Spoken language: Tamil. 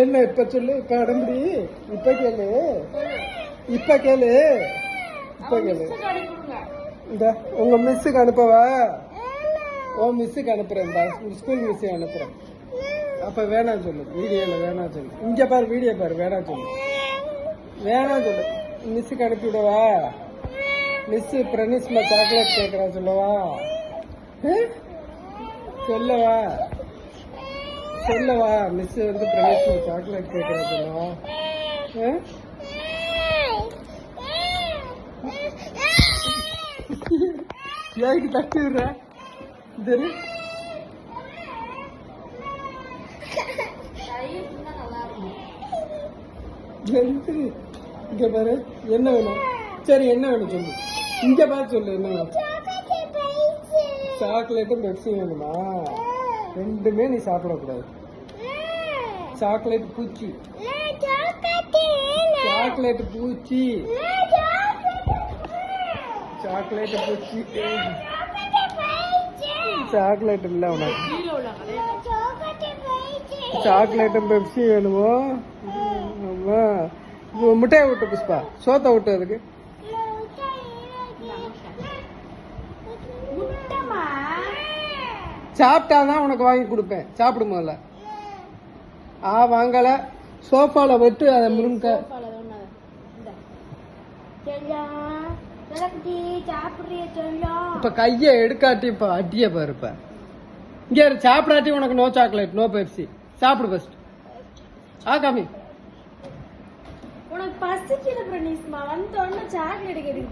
என்ன இப்ப சொல்லு, இப்ப அடம்புடி, இப்ப கேளு, இப்ப கேளு, இப்ப கேளு. இந்த உங்க மிஸ்ஸுக்கு அனுப்பவா? உன் மிஸ்ஸுக்கு அனுப்புறேன், ஸ்கூல் மிஸ்ஸுக்கு அனுப்புறேன். அப்ப வேணாம் சொல்லு, வீடியோல வேணாம் சொல்லு. இங்க பாரு, வீடியோ பாரு, வேணாம் சொல்லு, வேணாம் சொல்லு. மிஸ்ஸுக்கு அனுப்பி விடவா? மிஸ் பிரனிஸ்மா சாக்லேட் கேட்கறா, சொல்லவா? சொல்லவா? சொல்லவா? மிஸ் வந்து பிரனிஸ்மா சாக்லேட் கேட்கறா, சொல்லவா? ஏக்கு தட்டி விடுற சரி. இங்க பாரு, என்ன வேணும்? சரி, என்ன வேணும் சொல்லு. இங்க பார்த்து சொல்லு, என்ன வேணும்? சாக்லேட்டும் பெப்சி வேணுமா? ரெண்டுமே நீ சாப்பிடக்கூடாது. சாக்லேட் பூச்சி, சாக்லேட் பூச்சி, சாக்லேட் பூச்சி, சாக்லேட் இல்ல உனக்கு. சாக்லேட்டும் பெப்சி வேணுமோ? முட்டையை விட்டு புஷ்பா, சோத்தை விட்டு. அதுக்கு சாப்பிட்டாதான் உனக்கு வாங்கி கொடுப்பேன். சாப்பிடும் போதுல வாங்கல, சோஃபால விட்டு அதை முருங்க. இப்ப கைய எடுக்காட்டி இப்ப அடிய பாருப்ப. இங்க சாப்பிடாட்டி உனக்கு நோ சாக்லேட், நோ பெப்சி. சாப்பிடு ஃபர்ஸ்ட். காமி உனக்கு பசிக்கல பிரனிஸ்மா, வந்த உடனே சாக்லேட் கேட்டு